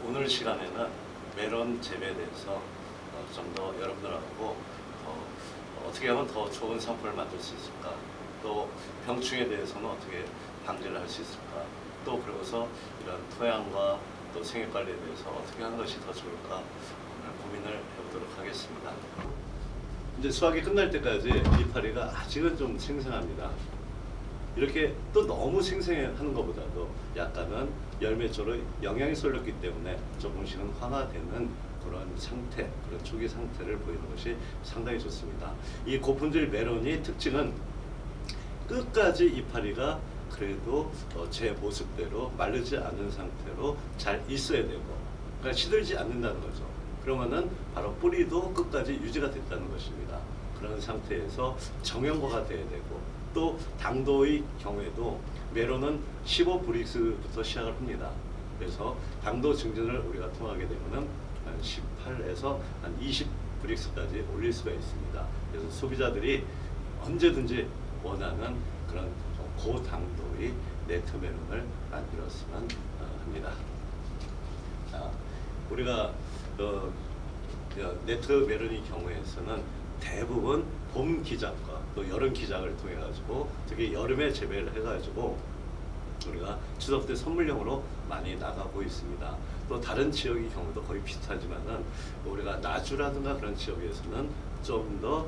오늘 시간에는 메론 재배에 대해서 좀 더 여러분들하고 어떻게 하면 더 좋은 상품을 만들 수 있을까, 또 병충해에 대해서는 어떻게 방지를 할 수 있을까, 또 그러고서 이런 토양과 또 생육관리에 대해서 어떻게 하는 것이 더 좋을까 오늘 고민을 해보도록 하겠습니다. 이제 수확이 끝날 때까지 이파리가 아직은 좀 생생합니다. 이렇게 또 너무 생생하는 것보다도 약간은 열매 쪽으로 영양이 쏠렸기 때문에 조금씩은 황화되는 그런 상태, 그런 초기 상태를 보이는 것이 상당히 좋습니다. 이 고품질 메론이 특징은 끝까지 이파리가 그래도 제 모습대로 마르지 않은 상태로 잘 있어야 되고, 그러니까 시들지 않는다는 거죠. 그러면은 바로 뿌리도 끝까지 유지가 됐다는 것입니다. 그런 상태에서 정형화가 돼야 되고, 또 당도의 경우에도 메론은 15브릭스부터 시작을 합니다. 그래서 당도 증진을 우리가 통하게 되면은 한 18에서 한 20브릭스까지 올릴 수가 있습니다. 그래서 소비자들이 언제든지 원하는 그런 고당도의 네트 메론을 만들었으면 합니다. 자, 우리가 네트 메론의 경우에서는 대부분 봄 기작과 또 여름 기작을 통해 가지고, 특히 여름에 재배를 해 가지고 우리가 추석 때 선물용으로 많이 나가고 있습니다. 또 다른 지역의 경우도 거의 비슷하지만은 우리가 나주라든가 그런 지역에서는 좀 더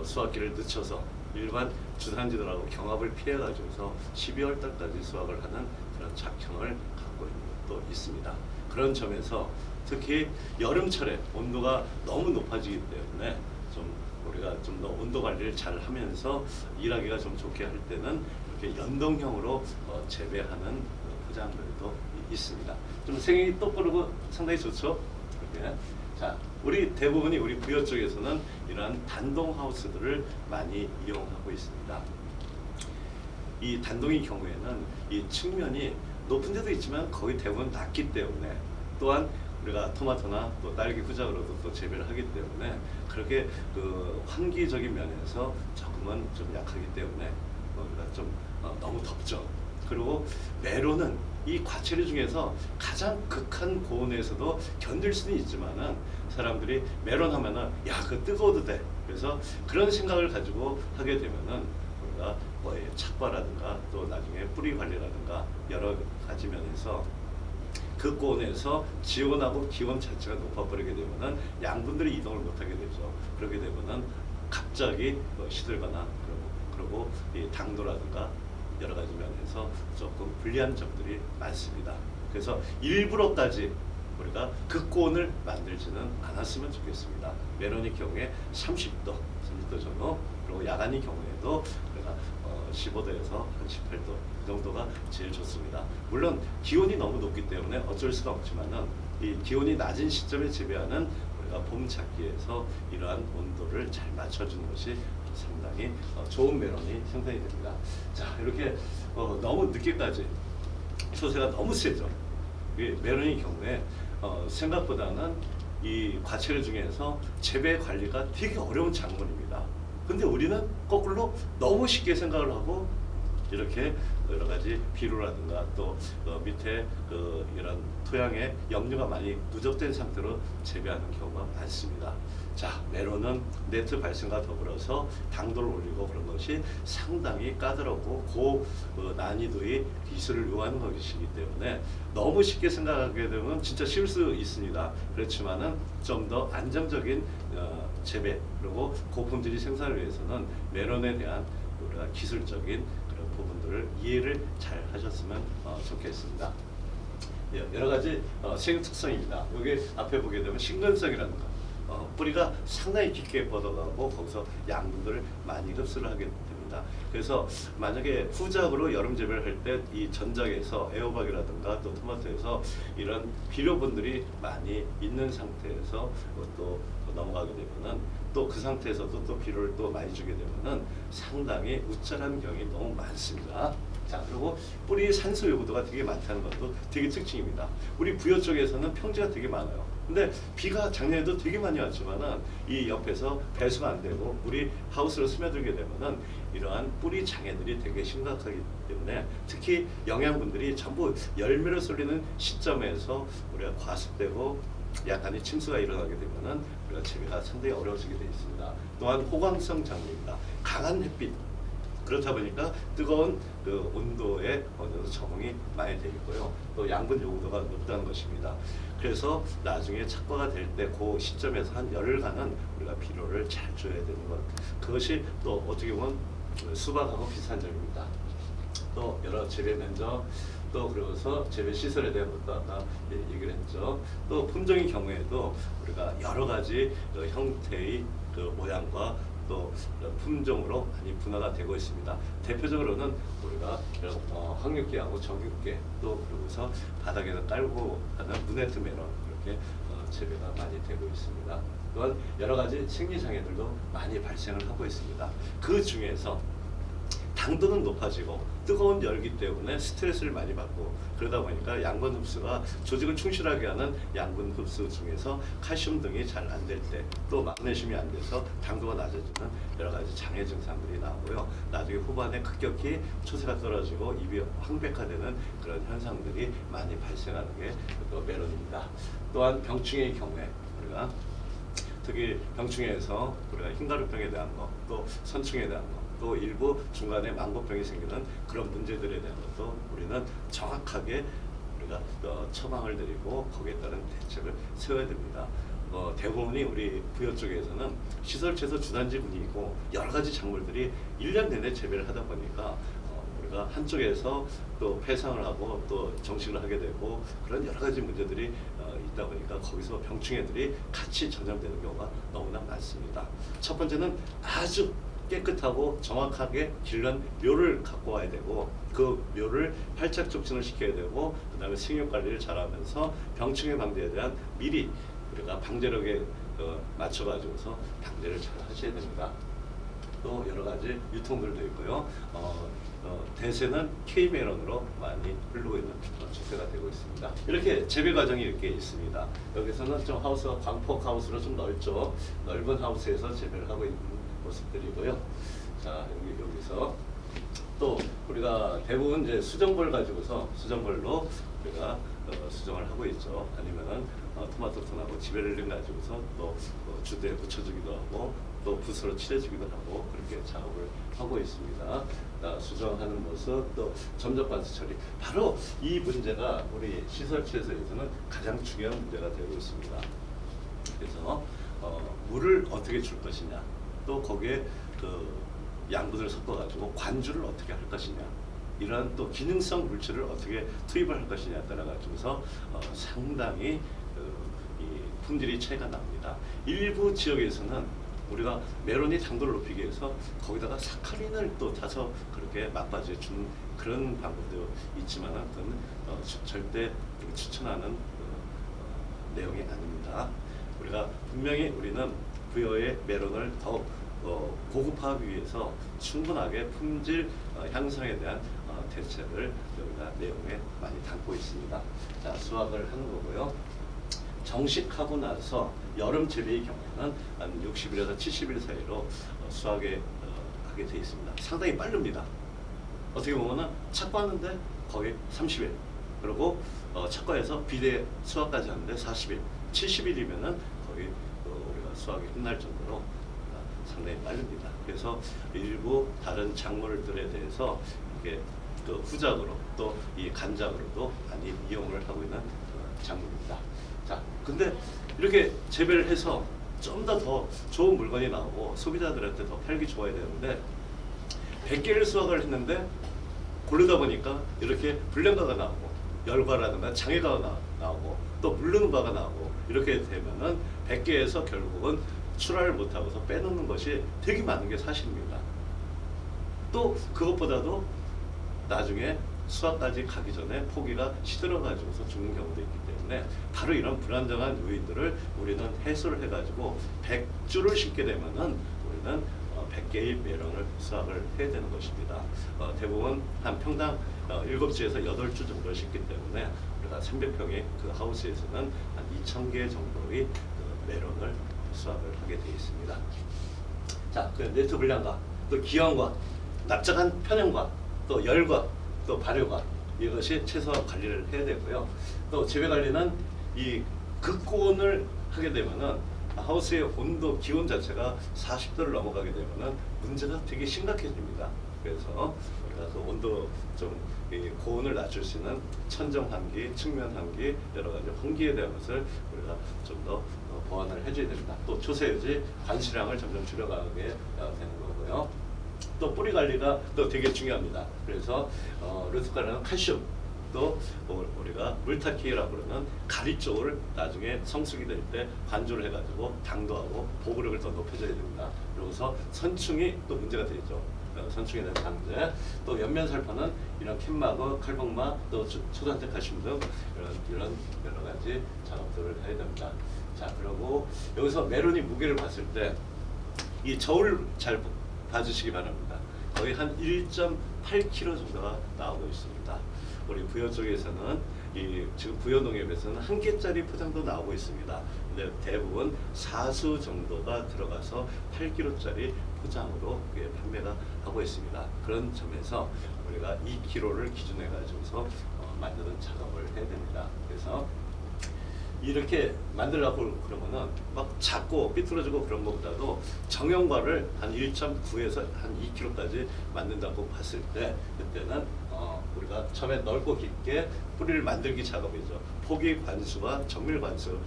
수확기를 늦춰서 일반 주산지들하고 경합을 피해 가지고서 12월 달까지 수확을 하는 그런 작형을 갖고 있는 것도 있습니다. 그런 점에서 특히 여름철에 온도가 너무 높아지기 때문에 우리가 좀 더 온도 관리를 잘 하면서 일하기가 좀 좋게 할 때는 이렇게 연동형으로 재배하는 포장들도 있습니다. 좀 생이 똑부르고 상당히 좋죠. 이렇게. 자, 우리 대부분이 우리 부여 쪽에서는 이러한 단동 하우스들을 많이 이용하고 있습니다. 이 단동의 경우에는 이 측면이 높은 데도 있지만 거의 대부분 낮기 때문에, 또한 우리가 토마토나 또 딸기 후작으로도 또 재배를 하기 때문에 그렇게 그 환기적인 면에서 조금은 좀 약하기 때문에 우리가 좀 너무 덥죠. 그리고 메론은 이 과체류 중에서 가장 극한 고온에서도 견딜 수는 있지만은 사람들이 메론 하면은 야, 그 뜨거워도 돼. 그래서 그런 생각을 가지고 하게 되면은 우리가 뭐 착과라든가 또 나중에 뿌리 관리라든가 여러 가지 면에서 극고온에서 지온하고 기온 자체가 높아버리게 되면은 양분들이 이동을 못하게 되죠. 그렇게 되면은 갑자기 시들거나 그리고 이 당도라든가 여러 가지 면에서 조금 불리한 점들이 많습니다. 그래서 일부러까지 우리가 극고온을 만들지는 않았으면 좋겠습니다. 메론의 경우에 30도 전후, 그리고 야간의 경우에도 우리가 15도에서 한 18도 이 정도가 제일 좋습니다. 물론 기온이 너무 높기 때문에 어쩔 수가 없지만은 이 기온이 낮은 시점에 재배하는 우리가 봄 작기에서 이러한 온도를 잘 맞춰주는 것이 상당히 좋은 메론이 생산이 됩니다. 자, 이렇게 너무 늦게까지 소세가 너무 세죠. 메론의 경우에 생각보다는 이 과체류 중에서 재배 관리가 되게 어려운 작물입니다. 근데 우리는 거꾸로 너무 쉽게 생각을 하고 이렇게 여러 가지 비료라든가 또 밑에 이런 토양에 염류가 많이 누적된 상태로 재배하는 경우가 많습니다. 자, 메론은 네트 발생과 더불어서 당도를 올리고 그런 것이 상당히 까다롭고 난이도의 기술을 요하는 것이기 때문에 너무 쉽게 생각하게 되면 진짜 쉬울 수 있습니다. 그렇지만은 좀 더 안정적인 재배 그리고 고품질의 생산을 위해서는 메론에 대한 우리가 기술적인 그런 부분들을 이해를 잘 하셨으면 좋겠습니다. 여러 가지 생육 특성입니다. 여기 앞에 보게 되면 신근성이라는 거. 뿌리가 상당히 깊게 뻗어가고 거기서 양분들을 많이 흡수를 하게 됩니다. 그래서 만약에 후작으로 여름 재배를 할 때 이 전작에서 애호박이라든가 또 토마토에서 이런 비료분들이 많이 있는 상태에서 또 넘어가게 되면은 또 그 상태에서도 또 비료를 또 많이 주게 되면은 상당히 우짜라는 경향이 너무 많습니다. 자, 그리고 뿌리 산소 요구도가 되게 많다는 것도 되게 특징입니다. 우리 부여 쪽에서는 평지가 되게 많아요. 근데 비가 작년에도 되게 많이 왔지만은 이 옆에서 배수가 안 되고 물이 하우스로 스며들게 되면은 이러한 뿌리 장애들이 되게 심각하기 때문에 특히 영양분들이 전부 열매로 쏠리는 시점에서 우리가 과습되고 약간의 침수가 일어나게 되면은 우리가 재배가 상당히 어려워지게 되어 있습니다. 또한 호광성 작물입니다. 강한 햇빛, 그렇다 보니까 뜨거운 그 온도에 어느 정도 적응이 많이 되어 있고요. 또 양분 요구도가 높다는 것입니다. 그래서 나중에 착과가 될 때 그 시점에서 한 열흘간은 우리가 비료를 잘 줘야 되는 것. 그것이 또 어떻게 보면 수박하고 비슷한 점입니다. 또 여러 재배 면적, 또 그러고서 재배 시설에 대한 것도 아까 얘기를 했죠. 또 품종의 경우에도 우리가 여러 가지 그 형태의 그 모양과 또 품종으로 많이 분화가 되고 있습니다. 대표적으로는 우리가 황육계하고 정육계, 또 그러고서 바닥에서 깔고 하는 무네트 메론, 이렇게 재배가 많이 되고 있습니다. 또한 여러 가지 생리 장애들도 많이 발생을 하고 있습니다. 그 중에서 당도는 높아지고 뜨거운 열기 때문에 스트레스를 많이 받고 그러다 보니까 양분 흡수가 조직을 충실하게 하는 양분 흡수 중에서 칼슘 등이 잘 안 될 때, 또 마그네슘이 안 돼서 당도가 낮아지는 여러 가지 장애 증상들이 나오고요. 나중에 후반에 급격히 초세가 떨어지고 입이 황백화되는 그런 현상들이 많이 발생하는 게 또 메론입니다. 또한 병충해의 경우에 우리가 특히 병충해에서 우리가 흰가루병에 대한 거, 또 선충에 대한 거, 또 일부 중간에 망고병이 생기는 그런 문제들에 대한 것도 우리는 정확하게 우리가 처방을 드리고 거기에 따른 대책을 세워야 됩니다. 대부분이 우리 부여 쪽에서는 시설체에서 주단지 분위기고 여러 가지 작물들이 1년 내내 재배를 하다 보니까 우리가 한쪽에서 또 폐상을 하고 또 정식을 하게 되고 그런 여러 가지 문제들이 있다 보니까 거기서 병충해들이 같이 전염되는 경우가 너무나 많습니다. 첫 번째는 아주 깨끗하고 정확하게 길른 묘를 갖고 와야 되고 그 묘를 활착 촉진을 시켜야 되고 그 다음에 생육 관리를 잘하면서 병충해 방지에 대한 미리 우리가 방제력에 맞춰가지고서 방제를 잘 하셔야 됩니다. 또 여러 가지 유통들도 있고요. 대세는 K메론으로 많이 흐르고 있는 추세가 되고 있습니다. 이렇게 재배 과정이 이렇게 있습니다. 여기서는 좀 하우스가 광폭 하우스로 좀 넓죠. 넓은 하우스에서 재배를 하고 있는 모습들이고요. 자, 여기서 또 우리가 대부분 이제 수정벌 가지고서 수정벌로 우리가 수정을 하고 있죠. 아니면은 토마토톤하고 지베렐린 가지고서 또 주대에 붙여주기도 하고 또 붓으로 칠해주기도 하고 그렇게 작업을 하고 있습니다. 수정하는 모습, 또 점적반수 처리. 바로 이 문제가 우리 시설체에서는 가장 중요한 문제가 되고 있습니다. 그래서 물을 어떻게 줄 것이냐, 또 거기에 그 양분을 섞어가지고 관주를 어떻게 할 것이냐, 이러한 또 기능성 물질을 어떻게 투입을 할 것이냐에 따라 가지고서 상당히 이 품질이 차이가 납니다. 일부 지역에서는 우리가 메론이 당도를 높이기 위해서 거기다가 사카린을 또 타서 그렇게 맛바지에 주는 그런 방법도 있지만은 그건 절대 추천하는 내용이 아닙니다. 우리가 분명히 우리는 부여의 메론을 더욱 고급화하기 위해서 충분하게 품질 향상에 대한 대책을 여기가 내용에 많이 담고 있습니다. 자, 수확을 하는 거고요. 정식하고 나서 여름 재배의 경우에는 한 60일에서 70일 사이로 수확에 하게 되어 있습니다. 상당히 빠릅니다. 어떻게 보면은 착과하는데 거의 30일, 그리고 착과해서 비대 수확까지 하는데 40일, 70일이면은 거의 우리가 수확이 끝날 정도로 상당히 빠릅니다. 그래서 일부 다른 작물들에 대해서 이게 그 후작으로 또 이 간작으로도 많이 이용을 하고 있는 작물입니다. 자, 근데 이렇게 재배를 해서 좀 더 좋은 물건이 나오고 소비자들한테 더 팔기 좋아야 되는데 100개를 수확을 했는데 고르다 보니까 이렇게 불량가가 나오고 열과라든가 장애가 나오고 또 물르는 바가 나오고 이렇게 되면은 100개에서 결국은 출하를 못하고서 빼놓는 것이 되게 많은 게 사실입니다. 또 그것보다도 나중에 수확까지 가기 전에 포기가 시들어가지고서 죽는 경우도 있기 때문에 바로 이런 불안정한 요인들을 우리는 해소를 해가지고 100주를 심게 되면은 우리는 100개의 메론을 수확을 해야 되는 것입니다. 대부분 한 평당 7주에서 8주 정도 심기 때문에 우리가 300평의 그 하우스에서는 한 2,000개 정도의 그 메론을 수확을 하게 되어 있습니다. 자, 그 네트 분량과 또 기온과 납작한 편향과 또 열과 또 발효가 이것이 최소한 관리를 해야 되고요. 또 재배 관리는 이 극고온을 하게 되면은 하우스의 온도 기온 자체가 40도를 넘어가게 되면은 문제가 되게 심각해집니다. 그래서 우리가 그 온도 좀 고온을 낮출 수 있는 천정 환기, 측면 환기, 여러 가지 환기에 대한 것을 우리가 좀 더 보완을 해줘야 됩니다. 또 초세유지 관수량을 점점 줄여가게 되는 거고요. 또 뿌리 관리가 또 되게 중요합니다. 그래서 루트가라는 칼슘, 또 우리가 물타키라고 그러는 가리 쪽을 나중에 성숙이 될 때 관조를 해가지고 당도하고 보구력을 더 높여줘야 됩니다. 그러고서 선충이 또 문제가 되죠. 선충에 대한 방제, 또 옆면살포는 이런 캔마거, 칼복마, 또 초단태 칼슘 등 이런 여러 가지 작업들을 해야 됩니다. 자, 그리고 여기서 메론이 무게를 봤을 때 이 저울 잘 봐주시기 바랍니다. 거의 한 1.8kg 정도가 나오고 있습니다. 우리 부여 쪽에서는 지금 부여 농협에서는 1개짜리 포장도 나오고 있습니다. 근데 대부분 4수 정도가 들어가서 8kg짜리 포장으로 판매가 하고 있습니다. 그런 점에서 우리가 2kg를 기준해 가지고서 만드는 작업을 해야 됩니다. 그래서 이렇게 만들려고 그러면은 막 작고 삐뚤어지고 그런 것보다도 정형과를 한 1.9에서 한 2kg까지 만든다고 봤을 때 그때는 우리가 처음에 넓고 깊게 뿌리를 만들기 작업이죠. 포기 관수와 정밀 관수를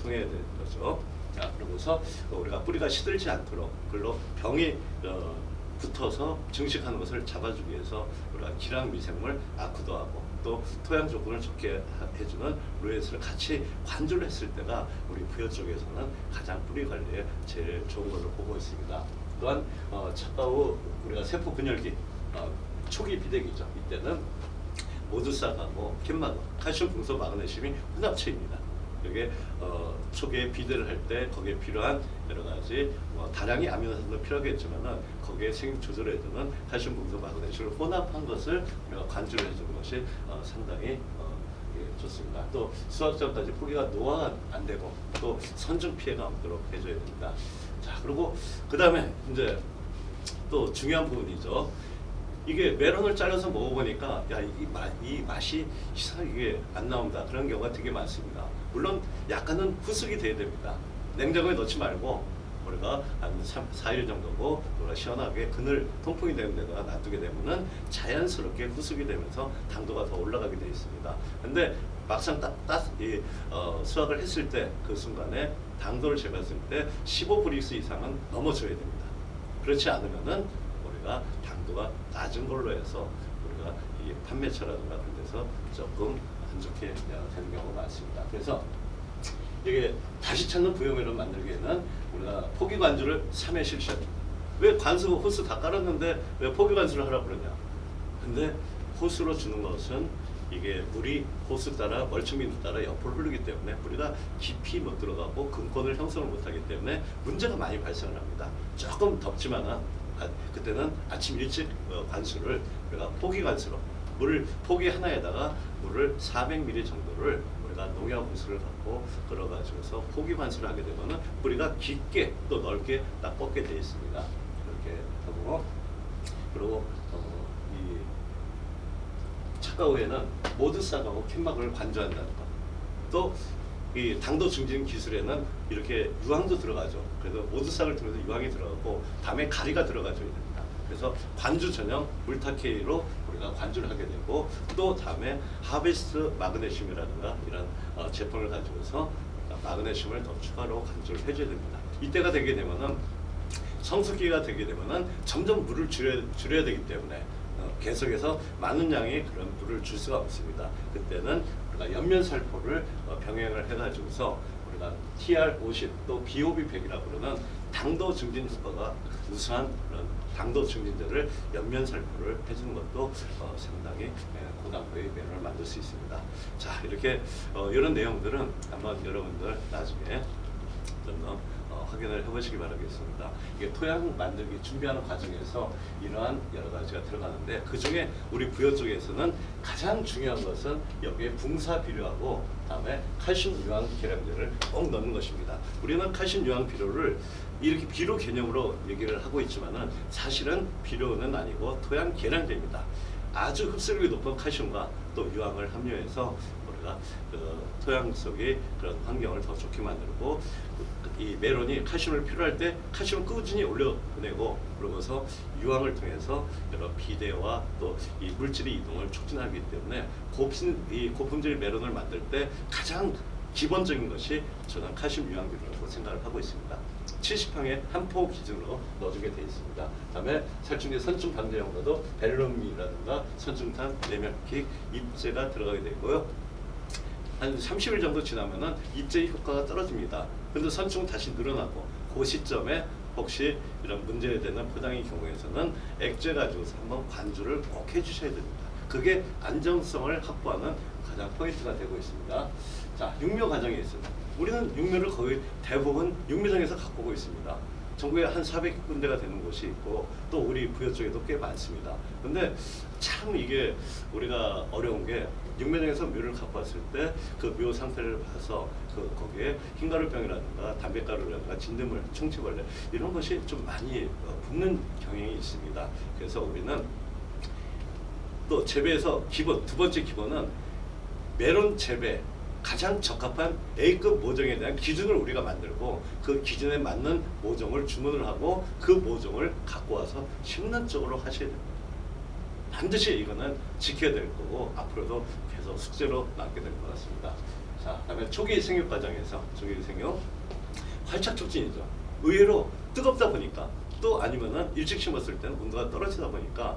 통해야 되는 거죠. 자, 그러고서 우리가 뿌리가 시들지 않도록 그걸로 병이 붙어서 증식하는 것을 잡아주기 위해서 우리가 기랑 미생물 아쿠도 하고 또 토양 조건을 좋게 해주는 루에스를 같이 관조를 했을 때가 우리 부여 쪽에서는 가장 뿌리 관리에 제일 좋은 걸로 보고 있습니다. 또한 차가우 우리가 세포 분열기 초기 비대기죠. 이때는 모두싹하고 캔마거, 칼슘, 붕소, 마그네슘이 혼합체입니다. 이게 초기에 비대를 할 때 거기에 필요한 여러 가지 다량의 아미노산도 필요하겠지만은 거기에 생육 조절해주는 칼슘, 붕소, 마그네슘을 혼합한 것을 우리가 관주를 해주는 것이 상당히 좋습니다. 또 수확 전까지 포기가 노화가 안 되고 또 선중 피해가 없도록 해줘야 됩니다. 자, 그리고 그 다음에 이제 또 중요한 부분이죠. 이게 메론을 잘라서 먹어보니까 이 맛이 이상하게 안 나온다 그런 경우가 되게 많습니다. 물론 약간은 후숙이 돼야 됩니다. 냉장고에 넣지 말고 우리가 한 4일 정도고 우리가 시원하게 그늘 통풍이 되는 데다가 놔두게 되면은 자연스럽게 후숙이 되면서 당도가 더 올라가게 되어 있습니다. 근데 막상 수확을 했을 때 그 순간에 당도를 재봤을 때 15브릭스 이상은 넘어져야 됩니다. 그렇지 않으면은 우리가 당도가 낮은 걸로 해서 우리가 이 판매처라든가 그런 데서 조금 안 좋게 되는 경우가 많습니다. 그래서 이게 다시 찾는 부여메론 만들기에는 우리가 포기 관주를 3회 실시해야 됩니다. 왜 관수 호스 다 깔았는데 왜 포기 관수를 하라고 그러냐? 근데 호스로 주는 것은 이게 물이 호스 따라 멀충비를 따라 옆으로 흐르기 때문에 뿌리가 깊이 못 들어가고 근권을 형성을 못하기 때문에 문제가 많이 발생을 합니다. 조금 덥지만은 그때는 아침 일찍 관수를 우리가 포기 관수로 포기 하나에다가 물을 400ml 정도를 우리가 농약 호스를 갖고 걸어가지고서 포기 관수를 하게 되면은 뿌리가 깊게 또 넓게 딱 뻗게 되어 있습니다. 이렇게 하고 그리고 이 차가우에는 모드싹하고 캔막을 관조한다는 것. 또 이 당도 증진 기술에는 이렇게 유황도 들어가죠. 그래서 모드싹을 통해서 유황이 들어가고 다음에 가리가 들어가줘야 됩니다. 그래서 관주 전용 물타케이로 우리가 관주를 하게 되고 또 다음에 하베스트 마그네슘이라든가 이런 제품을 가지고서 마그네슘을 더 추가로 관주를 해줘야 됩니다. 이때가 되게 되면은 성숙기가 되게 되면은 점점 물을 줄여야 되기 때문에 계속해서 많은 양의 그런 물을 줄 수가 없습니다. 그때는 우리가 옆면살포를 병행을 해가지고서 우리가 TR50 또 BOB100이라고 그러는 당도 증진 효과가 우수한 그런 당도 증진제를 옆면살포를 해주는 것도 상당히 고당도의 메론을 만들 수 있습니다. 자, 이렇게 이런 내용들은 한번 여러분들 나중에 좀 더 확인을 해보시기 바라겠습니다. 이게 토양 만들기 준비하는 과정에서 이러한 여러 가지가 들어가는데 그 중에 우리 부여 쪽에서는 가장 중요한 것은 여기에 붕사 비료하고 다음에 칼슘 유황 계량제를 꼭 넣는 것입니다. 우리는 칼슘 유황 비료를 이렇게 비료 개념으로 얘기를 하고 있지만은 사실은 비료는 아니고 토양 계량제입니다. 아주 흡수력이 높은 칼슘과 또 유황을 함유해서 우리가 토양 속의 그런 환경을 더 좋게 만들고 이 메론이 칼슘을 필요할 때 칼슘을 꾸준히 올려보내고 그러면서 유황을 통해서 여러 비대와 또 이 물질의 이동을 촉진하기 때문에 고품질 메론을 만들 때 가장 기본적인 것이 저는 칼슘 유황 비료라고 생각을 하고 있습니다. 70항에 한 포 기준으로 넣어주게 되어 있습니다. 다음에 살충제 선충 방제용으로도 벨룸이라든가 선충탄, 레멸킥, 입제가 들어가게 되고요. 한 30일 정도 지나면은 입제 효과가 떨어집니다. 근데 선충 다시 늘어나고 그 시점에 혹시 이런 문제되는 포장의 경우에서는 액제 가지고서 한번 관주를 꼭 해주셔야 됩니다. 그게 안정성을 확보하는 가장 포인트가 되고 있습니다. 자, 육묘 과정에 있습니다. 우리는 육묘를 거의 대부분 육묘장에서 갖고 오고 있습니다. 전국에 한 400군데가 되는 곳이 있고 또 우리 부여 쪽에도 꽤 많습니다. 근데 참 이게 우리가 어려운 게 육묘장에서 묘를 갖고 왔을 때 그 묘 상태를 봐서 거기에 흰가루병이라든가 담배가루라든가 진드물, 충치벌레 이런 것이 좀 많이 붙는 경향이 있습니다. 그래서 우리는 또 재배에서 기본, 두 번째 기본은 메론 재배 가장 적합한 A급 모종에 대한 기준을 우리가 만들고 그 기준에 맞는 모종을 주문을 하고 그 모종을 갖고 와서 심는 쪽으로 하셔야 됩니다. 반드시 이거는 지켜야 될 거고 앞으로도 계속 숙제로 남게 될 것 같습니다. 자, 그다음에 초기 생육 과정에서 초기 생육 활착 촉진이죠. 의외로 뜨겁다 보니까 또 아니면은 일찍 심었을 때는 온도가 떨어지다 보니까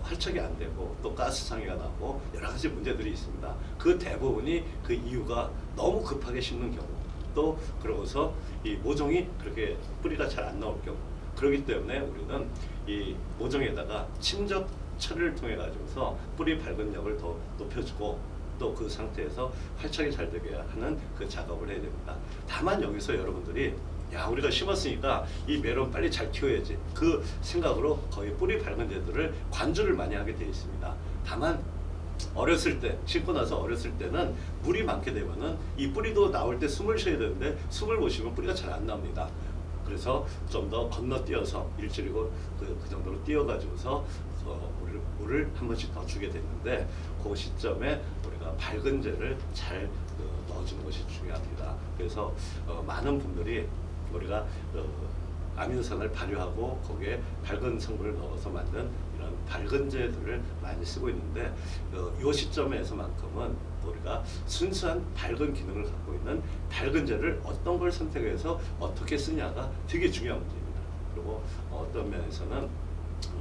활착이 안 되고 또 가스 상해가 나고 여러 가지 문제들이 있습니다. 그 대부분이 그 이유가 너무 급하게 심는 경우 또 그러고서 이 모종이 그렇게 뿌리가 잘 안 나올 경우 그렇기 때문에 우리는 이 모종에다가 침적 처리를 통해 가지고서 뿌리 발근력을 더 높여주고 또 그 상태에서 활착이 잘 되게 하는 그 작업을 해야 됩니다. 다만 여기서 여러분들이 야 우리가 심었으니까 이 메론 빨리 잘 키워야지 그 생각으로 거의 뿌리 발근제들을 관주를 많이 하게 되어 있습니다. 다만 어렸을 때 심고 나서 어렸을 때는 물이 많게 되면은 이 뿌리도 나올 때 숨을 쉬어야 되는데 숨을 못 쉬면 뿌리가 잘 안 나옵니다. 그래서 좀 더 건너뛰어서 일주일이고 그 정도로 뛰어가지고서 물을 한 번씩 더 주게 됐는데 그 시점에 우리가 밝은제를 잘 넣어주는 것이 중요합니다. 그래서 많은 분들이 우리가 아민산을 발효하고 거기에 밝은 성분을 넣어서 만든 이런 밝은제들을 많이 쓰고 있는데 이 시점에서만큼은 우리가 순수한 밝은 기능을 갖고 있는 밝은제를 어떤 걸 선택해서 어떻게 쓰냐가 되게 중요한 문제입니다. 그리고 어떤 면에서는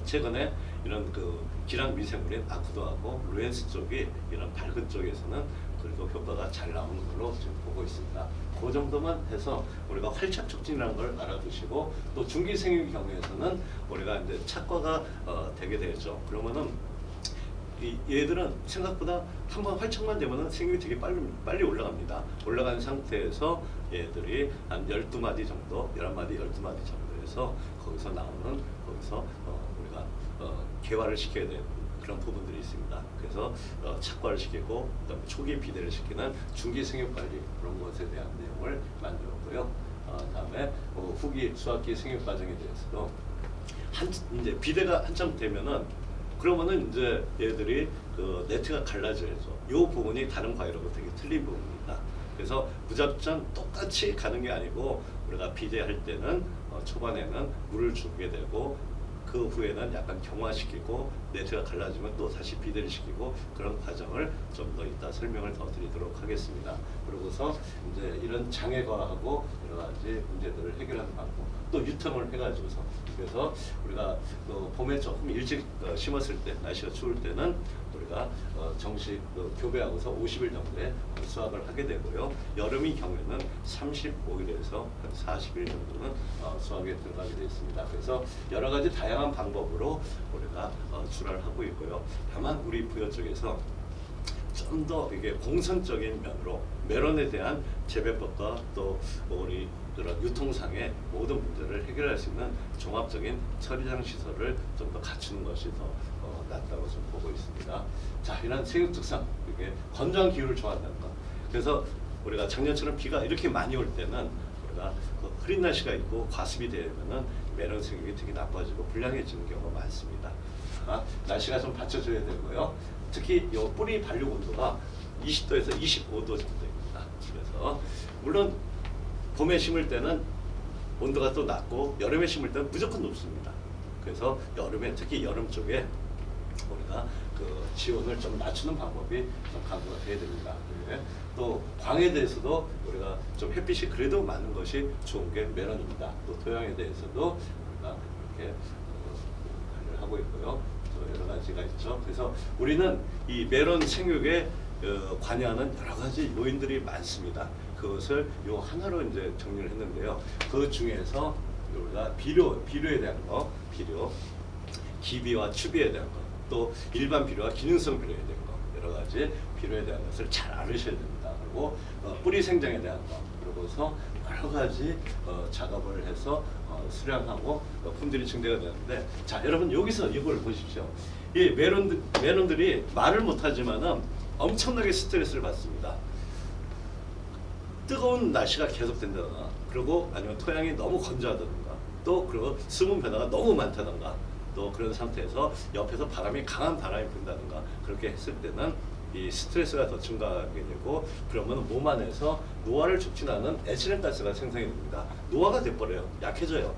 최근에 이런 그 기량 미생물인 아쿠도하고 루엔스 쪽이 이런 밝은 쪽에서는 그래도 효과가 잘 나오는 걸로 지금 보고 있습니다. 그 정도만 해서 우리가 활착 촉진이라는 걸 알아두시고 또 중기 생육의 경우에서는 우리가 이제 착과가 되게 되죠. 그러면은 얘들은 생각보다 한번 활착만 되면은 생육이 되게 빨리 올라갑니다. 올라간 상태에서 얘들이 한 12마디 정도, 11마디, 12마디 정도에서 거기서 나오는 거기서 우리가 개화를 시켜야 되는 그런 부분들이 있습니다. 그래서 착과를 시키고 그다음에 초기 비대를 시키는 중기 생육 관리 그런 것에 대한 내용을 만들었고요. 다음에 후기 수학기 생육 과정에 대해서도 이제 비대가 한참 되면은 그러면은 이제 얘들이 그 네트가 갈라져야죠. 이 부분이 다른 과일하고 되게 틀린 부분입니다. 그래서 무작정 똑같이 가는 게 아니고 우리가 비대할 때는 초반에는 물을 주게 되고 그 후에는 약간 경화시키고 네트가 갈라지면 또 다시 비대를 시키고 그런 과정을 좀 더 이따 설명을 더 드리도록 하겠습니다. 그러고서 이제 이런 장애과하고 여러 가지 문제들을 해결하는 방법 또 유통을 해가지고서 그래서 우리가 봄에 조금 일찍 심었을 때 날씨가 추울 때는 우리가 정식 교배하고서 50일 정도에 수확을 하게 되고요. 여름의 경우에는 35일에서 한 40일 정도는 수확에 들어가게 되어 있습니다. 그래서 여러 가지 다양한 방법으로 우리가 출하를 하고 있고요. 다만 우리 부여 쪽에서 좀 더 이게 공선적인 면으로 메론에 대한 재배법과 또 우리 그런 유통상의 모든 문제를 해결할 수 있는 종합적인 처리장 시설을 좀 더 갖추는 것이 더 낫다고 좀 보고 있습니다. 자, 이런 생육 특성, 이게 건조한 기후를 좋아한다는 거. 그래서 우리가 작년처럼 비가 이렇게 많이 올 때는 우리가 그 흐린 날씨가 있고 과습이 되면은 메론 생육이 되게 나빠지고 불량해지는 경우가 많습니다. 날씨가 좀 받쳐줘야 되고요. 특히 요 뿌리 발육 온도가 20도에서 25도 정도입니다. 그래서 물론 봄에 심을 때는 온도가 또 낮고 여름에 심을 때는 무조건 높습니다. 그래서 여름에 특히 여름 쪽에 우리가 그 지온을 좀 낮추는 방법이 좀 강구가 돼야 됩니다. 네. 또 광에 대해서도 우리가 좀 햇빛이 그래도 많은 것이 좋은 게 메론입니다. 또 토양에 대해서도 우리가 이렇게 관리를 하고 있고요. 또 여러 가지가 있죠. 그래서 우리는 이 메론 생육에 관여하는 여러 가지 요인들이 많습니다. 그것을 요 하나로 이제 정리를 했는데요. 그 중에서 우리가 비료에 대한 거, 기비와 추비에 대한 거, 또 일반 비료와 기능성 비료에 대한 거, 여러 가지 비료에 대한 것을 잘 알으셔야 됩니다. 그리고 뿌리 생장에 대한 거, 그러고서 여러 가지 작업을 해서 수량하고 품질이 증대가 되는데, 자, 여러분 여기서 이걸 보십시오. 이 메론들이 말을 못하지만은 엄청나게 스트레스를 받습니다. 뜨거운 날씨가 계속된다거나, 그리고 아니면 토양이 너무 건조하다든가, 또 그리고 수분 변화가 너무 많다든가, 또 그런 상태에서 옆에서 강한 바람이 분다든가, 그렇게 했을 때는 이 스트레스가 더 증가하게 되고, 그러면 몸 안에서 노화를 촉진하는 에틸렌가스가 생성이 됩니다. 노화가 돼버려요. 약해져요.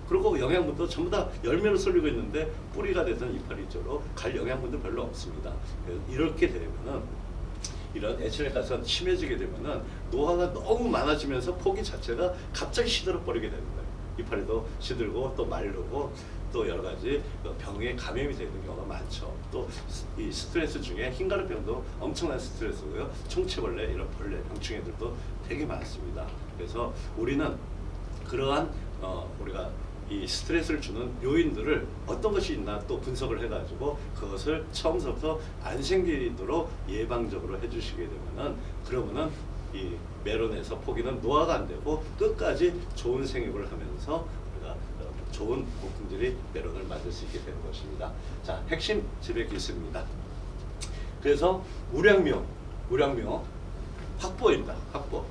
그리고 영양분도 전부 다 열매로 쏠리고 있는데 뿌리가 되든 이파리 쪽으로 갈 영양분도 별로 없습니다. 이렇게 되면은 이런 에틸렌가스가 심해지게 되면은 노화가 너무 많아지면서 포기 자체가 갑자기 시들어 버리게 되는 거예요. 이파리도 시들고 또 마르고 또 여러 가지 병에 감염이 되는 경우가 많죠. 또 이 스트레스 중에 흰가루병도 엄청난 스트레스고요. 총체벌레, 이런 벌레, 병충해들도 되게 많습니다. 그래서 우리는 그러한 우리가 이 스트레스를 주는 요인들을 어떤 것이 있나 또 분석을 해가지고 그것을 처음부터 안 생기도록 예방적으로 해주시게 되면은, 그러면은 이 메론에서 포기는 노화가 안 되고 끝까지 좋은 생육을 하면서 우리가 좋은 고품질의 메론을 만들 수 있게 되는 것입니다. 자, 핵심 재배 기술입니다. 그래서 우량묘 확보입니다. 확보.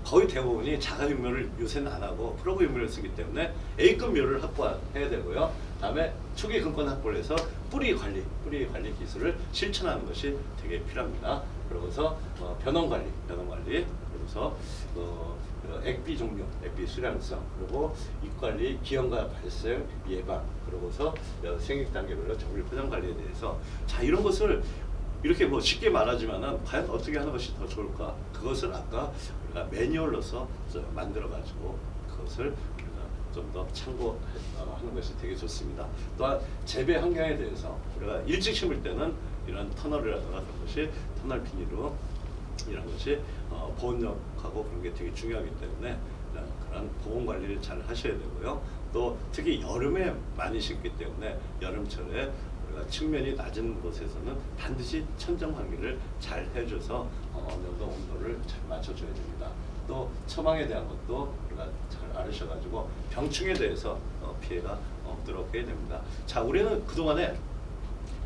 거의 대부분이 자가육묘를 요새는 안 하고 프로브육묘를 쓰기 때문에 A급 묘를 확보해야 되고요. 다음에 초기 근권 확보를 해서 뿌리 관리 기술을 실천하는 것이 되게 필요합니다. 그러고서 변원 관리, 그러고서 액비 종류, 액비 수량성, 그리고 잎 관리, 기형과 발생 예방, 그러고서 생육 단계별로 정밀 포장 관리에 대해서, 자, 이런 것을 이렇게 뭐 쉽게 말하지만은 과연 어떻게 하는 것이 더 좋을까? 그것을 아까 우리가 매뉴얼로서 만들어 가지고 그것을 우리가 좀 더 참고하는 것이 되게 좋습니다. 또한 재배 환경에 대해서 우리가 일찍 심을 때는 이런 터널이라든가 그런 것이 터널 비닐로 이런 것이 보온력하고 그런 게 되게 중요하기 때문에 그런 보온 관리를 잘 하셔야 되고요. 또 특히 여름에 많이 심기 때문에 여름철에 우리가 측면이 낮은 곳에서는 반드시 천정 환기를 잘 해줘서 어느 정도 온도를 잘 맞춰줘야 됩니다. 또 처방에 대한 것도 우리가 잘 알으셔가지고 병충에 대해서 피해가 없도록 해야 됩니다. 자, 우리는 그동안에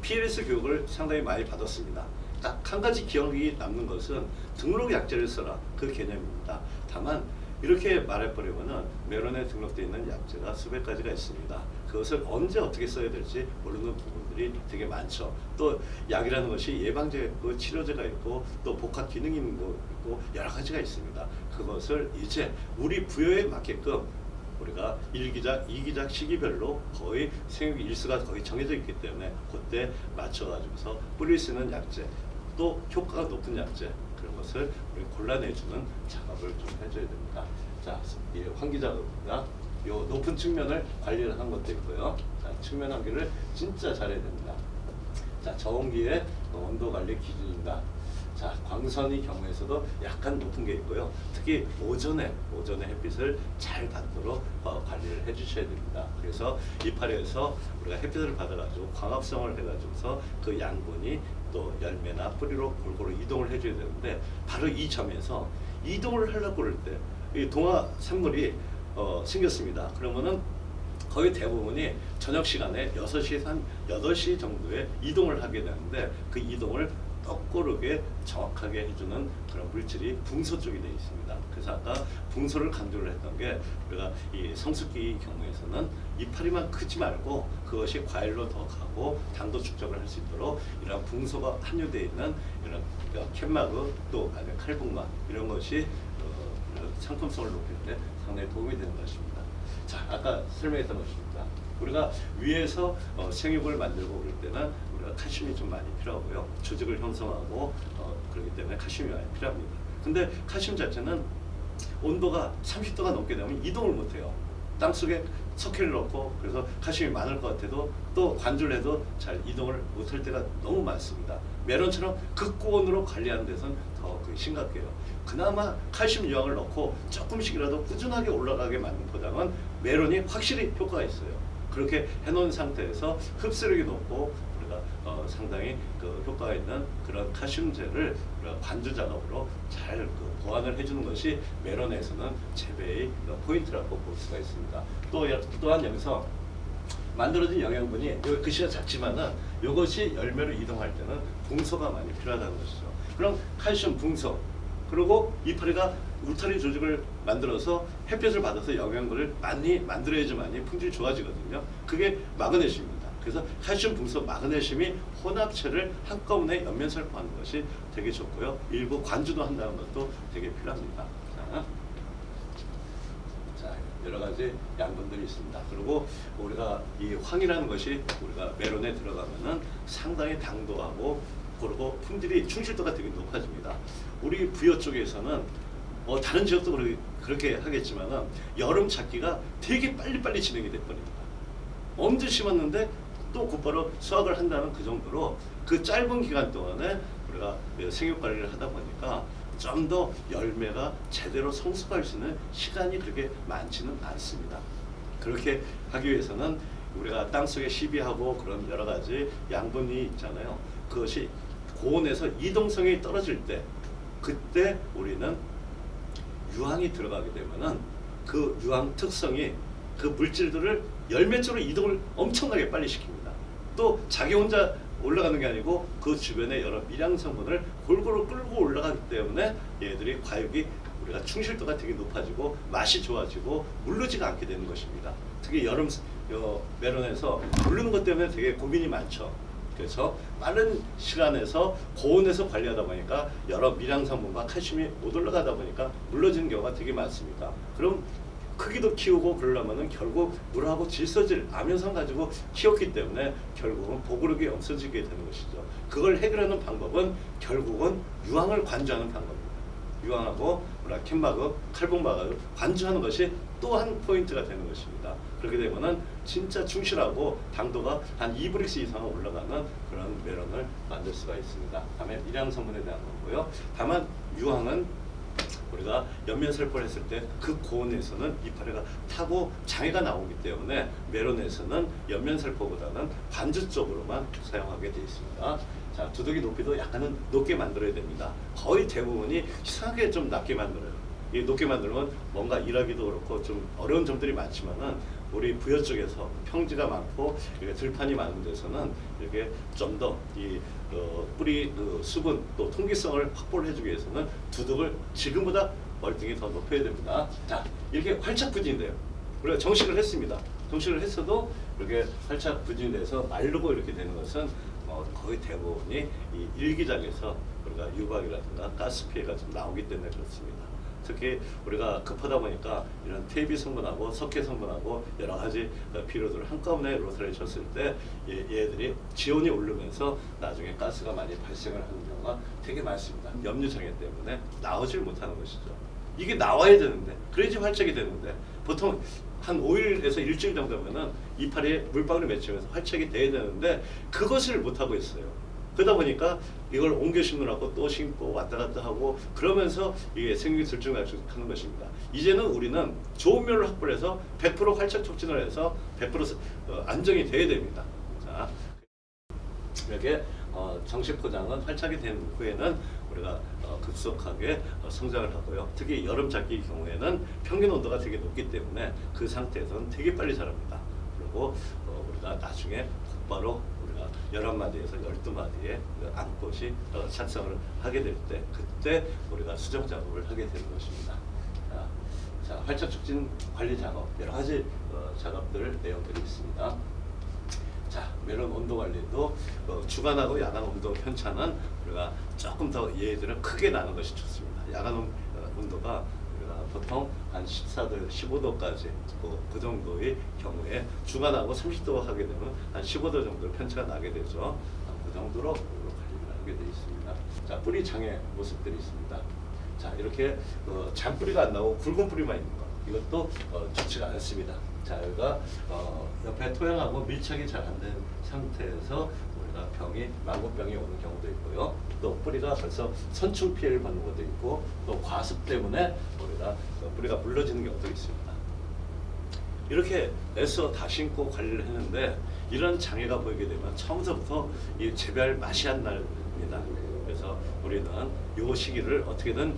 PLS 교육을 상당히 많이 받았습니다. 딱 한 가지 기억이 남는 것은 등록 약제를 써라, 그 개념입니다. 다만 이렇게 말해버리면은 메론에 등록되어 있는 약제가 수백 가지가 있습니다. 그것을 언제 어떻게 써야 될지 모르는 부분들이 되게 많죠. 또 약이라는 것이 예방제가 있고 치료제가 있고 또 복합 기능이 있고 여러 가지가 있습니다. 그것을 이제 우리 부여에 맞게끔 우리가 1기작, 2기작 시기별로 거의 생육 일수가 거의 정해져 있기 때문에 그때 맞춰가지고서 뿌릴 수 있는 약제, 또 효과가 높은 약제, 그런 것을 우리 골라내주는 작업을 좀 해줘야 됩니다. 자, 이 환기 작업입니다. 요 높은 측면을 관리를 한 것도 있고요. 자, 측면 환기를 진짜 잘해야 됩니다. 자, 저온기의 온도 관리 기준입니다. 자, 광선의 경우에서도 약간 높은 게 있고요. 특히 오전에 햇빛을 잘 받도록 관리를 해주셔야 됩니다. 그래서 이파리에서 우리가 햇빛을 받아가지고 광합성을 해가지고서 그 양분이 또 열매나 뿌리로 골고루 이동을 해줘야 되는데, 바로 이 점에서 이동을 하려고 그럴 때 이 동화 산물이 생겼습니다. 그러면은 거의 대부분이 저녁 시간에 6시에서 한 8시 정도에 이동을 하게 되는데 그 이동을 똑고르게 정확하게 해주는 그런 물질이 붕소 쪽이 되어 있습니다. 그래서 아까 붕소를 강조를 했던 게 우리가 이 성숙기 경우에서는 이파리만 크지 말고 그것이 과일로 더 가고 당도 축적을 할 수 있도록 이런 붕소가 함유되어 있는 이런 캔마그 또 아니면 칼복마 이런 것이 상품성을 높이는데 상당히 도움이 되는 것입니다. 자, 아까 설명했던 것입니다. 우리가 위에서 생육을 만들고 그럴 때는 우리가 칼슘이 좀 많이 필요하고요. 조직을 형성하고 그렇기 때문에 칼슘이 많이 필요합니다. 근데 칼슘 자체는 온도가 30도가 넘게 되면 이동을 못해요. 땅속에 석회를 넣고 그래서 칼슘이 많을 것 같아도 또 관주를 해도 잘 이동을 못할 때가 너무 많습니다. 메론처럼 극고온으로 관리하는 데서는 더 심각해요. 그나마 칼슘 유황을 넣고 조금씩이라도 꾸준하게 올라가게 만든 포장은 메론이 확실히 효과가 있어요. 그렇게 해놓은 상태에서 흡수력이 높고 우리가 상당히 그 효과가 있는 그런 칼슘제를 우리가 관주 작업으로 잘 보완을 해주는 것이 메론에서는 재배의 포인트라고 볼 수가 있습니다. 또한 여기서 만들어진 영양분이 글씨가 작지만은 이것이 열매로 이동할 때는 붕소가 많이 필요하다는 것이죠. 그럼 칼슘 붕소 그리고 이파리가 울타리 조직을 만들어서 햇볕을 받아서 영양분을 많이 만들어야지만이 품질이 좋아지거든요. 그게 마그네슘입니다. 그래서 칼슘, 붕소, 마그네슘이 혼합체를 한꺼번에 연면살포하는 것이 되게 좋고요. 일부 관주도 한다는 것도 되게 필요합니다. 자, 여러 가지 양분들이 있습니다. 그리고 우리가 이 황이라는 것이 우리가 메론에 들어가면은 상당히 당도하고 그리고 품질이 충실도가 되게 높아집니다. 우리 부여 쪽에서는 다른 지역도 그렇게 하겠지만은 여름 찾기가 되게 빨리빨리 진행이 돼버립니다. 언제 심었는데 또 곧바로 수확을 한다는 그 정도로 그 짧은 기간 동안에 우리가 생육 관리를 하다 보니까 좀 더 열매가 제대로 성숙할 수 있는 시간이 그렇게 많지는 않습니다. 그렇게 하기 위해서는 우리가 땅속에 시비하고 그런 여러 가지 양분이 있잖아요. 그것이 고온에서 이동성이 떨어질 때 그때 우리는 유황이 들어가게 되면은 그 유황 특성이 그 물질들을 열매 쪽으로 이동을 엄청나게 빨리 시킵니다. 또 자기 혼자 올라가는 게 아니고 그 주변의 여러 미량 성분을 골고루 끌고 올라가기 때문에 얘들이 과육이 우리가 충실도가 되게 높아지고 맛이 좋아지고 물르지가 않게 되는 것입니다. 특히 여름 메론에서 물르는 것 때문에 되게 고민이 많죠. 그래서 빠른 시간에서 고온에서 관리하다 보니까 여러 미량 성분과 칼슘이 못 올라가다 보니까 물러지는 경우가 되게 많습니다. 그럼 크기도 키우고 그러려면은 결국 물하고 질소질, 아민성 가지고 키웠기 때문에 결국은 보그룩이 없어지게 되는 것이죠. 그걸 해결하는 방법은 결국은 유황을 관주하는 방법입니다. 유황하고 캔마그, 칼복마가 관주하는 것이 또 한 포인트가 되는 것입니다. 그렇게 되면은 진짜 충실하고 당도가 한 2브릭스 이상 올라가는 그런 메론을 만들 수가 있습니다. 다음에 미량 성분에 대한 거고요. 다만 유황은 우리가 연면살포를 했을 때 그 고온에서는 이파리가 타고 장애가 나오기 때문에 메론에서는 연면살포보다는 관주 쪽으로만 사용하게 되어 있습니다. 자, 두둑이 높이도 약간은 높게 만들어야 됩니다. 거의 대부분이 이상하게 좀 낮게 만들어요. 이 높게 만들면 뭔가 일하기도 그렇고 좀 어려운 점들이 많지만은 우리 부여 쪽에서 평지가 많고 들판이 많은 데서는 이렇게 좀 더 이 뿌리 수분 또 통기성을 확보를 해주기 위해서는 두둑을 지금보다 월등히 더 높여야 됩니다. 자, 이렇게 활착 부진돼요. 우리가 정식을 했습니다. 정식을 했어도 이렇게 활착 부진이 돼서 마르고 이렇게 되는 것은 거의 대부분이 이 일기장에서 우리가 유박이라든가 가스 피해가 좀 나오기 때문에 그렇습니다. 특히 우리가 급하다 보니까 이런 퇴비 성분하고 석회 성분하고 여러 가지 비료들을 한꺼번에 로타리에 쳤을 때 얘들이 지온이 오르면서 나중에 가스가 많이 발생을 하는 경우가 되게 많습니다. 염류장애 때문에 나오질 못하는 것이죠. 이게 나와야 되는데 그래야지 활착이 되는데 보통 한 5일에서 일주일 정도면은 이파리에 물방울이 맺히면서 활착이 돼야 되는데 그것을 못하고 있어요. 그러다 보니까 이걸 옮겨 심으라고 또 심고 왔다 갔다 하고 그러면서 이게 생육이 들쭉날쭉하는 것입니다. 이제는 우리는 좋은 멸을 확보를 해서 100% 활착 촉진을 해서 100% 안정이 돼야 됩니다. 자, 이렇게 정식 포장은 활착이 된 후에는 우리가 급속하게 성장을 하고요. 특히 여름 작기의 경우에는 평균 온도가 되게 높기 때문에 그 상태에서는 되게 빨리 자랍니다. 그리고 우리가 나중에 곧바로 우리가 11마디에서 12마디의 암꽃이 착성을 하게 될 때, 그때 우리가 수정 작업을 하게 되는 것입니다. 자, 활착 촉진 관리 작업, 여러 가지 작업들 내용들이 있습니다. 자, 메론 온도 관리도 주간하고 야간 온도 편차는 우리가 조금 더 얘들은 크게 나는 것이 좋습니다. 야간 온도가 우리가 보통 한 14도, 15도까지 그 정도의 경우에 주간하고 30도 하게 되면 한 15도 정도 편차가 나게 되죠. 그 정도로 관리를 하게 되어 있습니다. 자, 뿌리 장애 모습들이 있습니다. 자, 이렇게 잔뿌리가 안 나오고 굵은 뿌리만 있는 것, 이것도 좋지가 않습니다. 자, 여기가 옆에 토양하고 밀착이 잘 안 된 상태에서 우리가 망고병이 오는 경우도 있고요. 또 뿌리가 벌써 선충 피해를 받는 것도 있고, 또 과습 때문에 우리가 뿌리가 물러지는 경우도 있습니다. 이렇게 애써 다 심고 관리를 했는데 이런 장애가 보이게 되면 처음부터 이 재배할 맛이 안 납니다. 그래서 우리는 이 시기를 어떻게든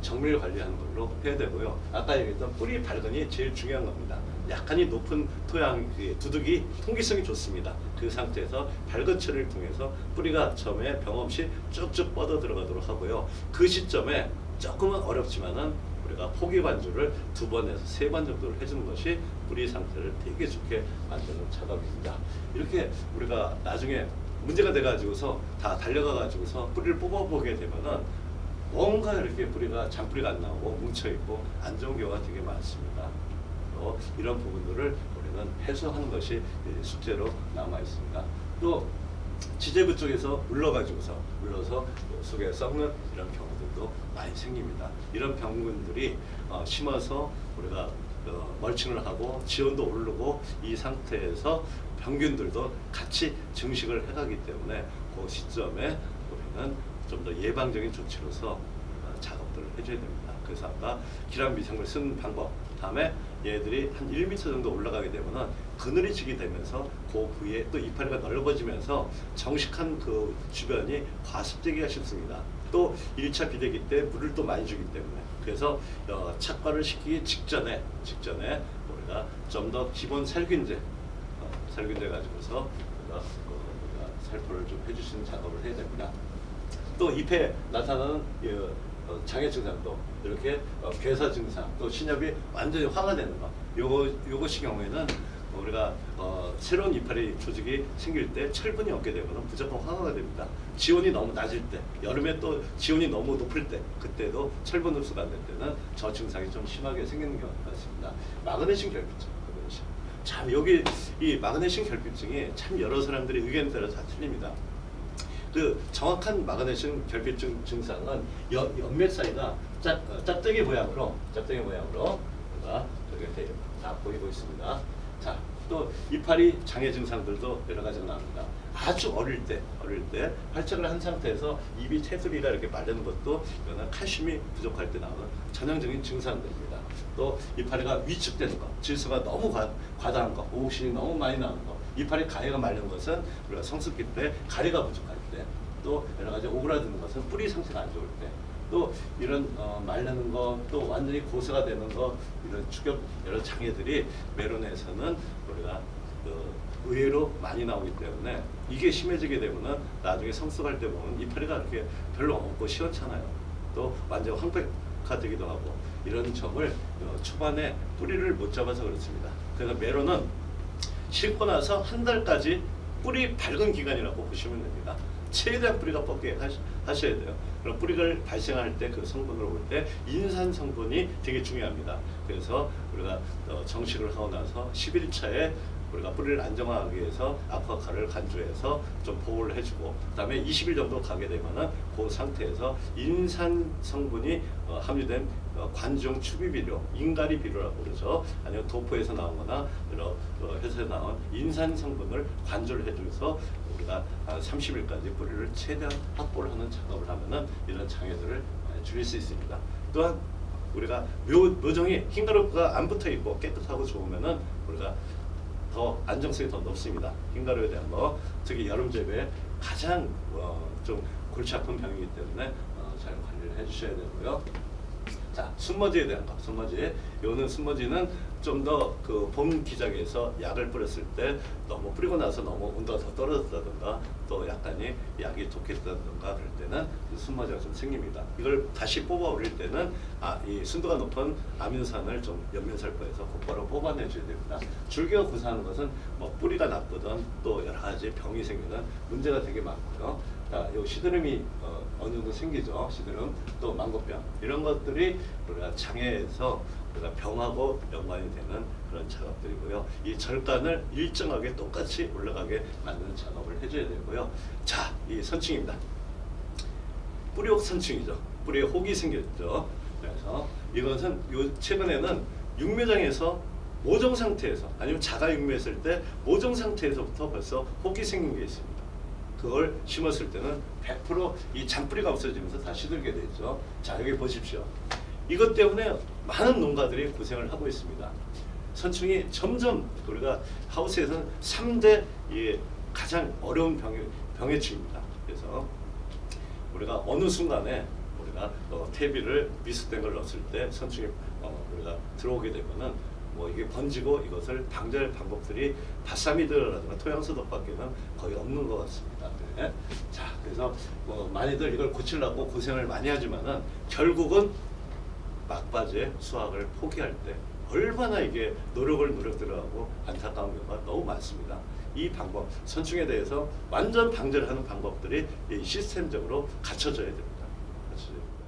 정밀 관리하는 걸로 해야 되고요. 아까 얘기했던 뿌리 발근이 제일 중요한 겁니다. 약간이 높은 토양, 두둑이 통기성이 좋습니다. 그 상태에서 발근 처리를 통해서 뿌리가 처음에 병 없이 쭉쭉 뻗어 들어가도록 하고요. 그 시점에 조금은 어렵지만은 우리가 포기 관주를 2번에서 3번 정도를 해주는 것이 뿌리 상태를 되게 좋게 만드는 작업입니다. 이렇게 우리가 나중에 문제가 돼가지고서 다 달려가가지고서 뿌리를 뽑아보게 되면은 뭔가 이렇게 뿌리가 잔뿌리가 안 나오고 뭉쳐있고 안 좋은 경우가 되게 많습니다. 또 이런 부분들을 우리는 해소하는 것이 숙제로 남아 있습니다. 또 지재부 쪽에서 물러서 속에 썩는 이런 경우들도 많이 생깁니다. 이런 병균들이 심어서 우리가 멀칭을 하고 지온도 오르고 이 상태에서 병균들도 같이 증식을 해가기 때문에 그 시점에 우리는 좀 더 예방적인 조치로서 작업들을 해줘야 됩니다. 그래서 아까 기란 미생물 쓰는 방법, 다음에 얘들이 한 1m 정도 올라가게 되면은 그늘이 지게 되면서 그 부위에 또 이파리가 넓어지면서 정식한 그 주변이 과습되기가 쉽습니다. 또 1차 비대기 때 물을 또 많이 주기 때문에, 그래서 착과를 시키기 직전에 우리가 좀 더 기본 살균제 가지고서 우리가 살포를 좀 해주시는 작업을 해야 됩니다. 또 잎에 나타나는 장애 증상도 이렇게 괴사 증상, 또 신엽이 완전히 화가 되는 거, 요것이 경우에는 우리가 새로운 이파리 조직이 생길 때 철분이 없게 되면 무조건 화가 됩니다. 지온이 너무 낮을 때, 여름에 또 지온이 너무 높을 때, 그때도 철분 흡수가 안 될 때는 저 증상이 좀 심하게 생기는 경우가 있습니다. 마그네슘 결핍증, 참 여기 이 마그네슘 결핍증이 참 여러 사람들의 의견에 따라 다 틀립니다. 그 정확한 마그네슘 결핍증 증상은 연몇 사이가 짝대기 모양으로 우리가 이렇게 다 보이고 있습니다. 자, 또 이파리 장애 증상들도 여러 가지가 나옵니다. 아주 어릴 때 활착을 한 상태에서 입이 테두리가 이렇게 마르는 것도 이거는 칼슘이 부족할 때 나오는 전형적인 증상들입니다. 또 이파리가 위축되는 것, 질소가 너무 과다한 것, 오옥신이 너무 많이 나오는 것, 이파리 가해가 마른 것은 우리가 성숙기 때 가래가 부족할 때, 또 여러 가지 오그라드는 것은 뿌리 상태가 안 좋을 때, 또 이런 마르는 것, 또 완전히 고세가 되는 것, 이런 축엽 여러 장애들이 메론에서는 우리가 의외로 많이 나오기 때문에 이게 심해지게 되면은 나중에 성숙할 때 보면 이파리가 이렇게 별로 없고 시원찮아요. 또 완전 황폐화되기도 하고, 이런 점을 초반에 뿌리를 못 잡아서 그렇습니다. 그래서 메론은 심고 나서 한 달까지 뿌리 밝은 기간이라고 보시면 됩니다. 최대한 뿌리가 뻗게 하셔야 돼요. 그럼 뿌리를 발생할 때 그 성분으로 볼 때 인산 성분이 되게 중요합니다. 그래서 우리가 정식을 하고 나서 11차에 우리가 뿌리를 안정화하기 위해서 아쿠아카를 간주해서 좀 보호를 해주고, 그다음에 20일 정도 가게 되면은 그 상태에서 인산 성분이 함유된 관중 추비 비료, 인가리 비료라고 그러죠. 아니면 도포에서 나온거나 여러 회사에서 나온 인산 성분을 관조를 해줘서 우리가 30일까지 뿌리를 최대한 확보를 하는 작업을 하면은 이런 장애들을 줄일 수 있습니다. 또한 우리가 묘종이 흰가루가 안 붙어 있고 깨끗하고 좋으면은 우리가 더 안정성이 더 높습니다. 흰가루에 대한 거, 특히 여름 재배에 가장 좀 골치 아픈 병이기 때문에 잘 관리를 해주셔야 되고요. 자, 숨머지에 대한 거. 숨머지. 요는 숨머지는 좀 더 그 봄 기작에서 약을 뿌렸을 때 너무 뿌리고 나서 너무 온도가 더 떨어졌다든가 또 약간이 약이 독했다든가 그럴 때는 숨머지가 좀 생깁니다. 이걸 다시 뽑아 올릴 때는 이 순도가 높은 아민산을 좀 연면살포에서 곧바로 뽑아내줘야 됩니다. 줄기가 구사하는 것은 뭐 뿌리가 나쁘든 또 여러 가지 병이 생기는 문제가 되게 많고요. 자, 요 시드름이 어느 정도 생기죠. 시드름, 또 망고병 이런 것들이 우리가 장애에서 우리가 병하고 연관이 되는 그런 작업들이고요. 이 절간을 일정하게 똑같이 올라가게 만드는 작업을 해줘야 되고요. 자, 이 선충입니다. 뿌리옥 선충이죠. 뿌리에 혹이 생겼죠. 그래서 이것은 최근에는 육묘장에서 모종 상태에서 아니면 자가 육묘했을 때 모종 상태에서부터 벌써 혹이 생긴 게 있습니다. 그걸 심었을 때는 100% 잔뿌리가 없어지면서 다 시들게 되죠. 자, 여기 보십시오. 이것 때문에 많은 농가들이 고생을 하고 있습니다. 선충이 점점 우리가 하우스에서는 3대 가장 어려운 병해충입니다. 그래서 우리가 어느 순간에 우리가 퇴비를 미숙된 걸 넣었을 때 선충이 우리가 들어오게 되면은 뭐 이게 번지고 이것을 방지할 방법들이 바사미드라든가 토양소독밖에는 거의 없는 것 같습니다. 네. 자, 그래서 많이들 이걸 고치려고 고생을 많이 하지만은 결국은 막바지에 수확을 포기할 때 얼마나 이게 노력 들어가고 안타까운 경우가 너무 많습니다. 이 방법, 선충에 대해서 완전 방지를 하는 방법들이 시스템적으로 갖춰져야 됩니다. 갖춰져야 됩니다.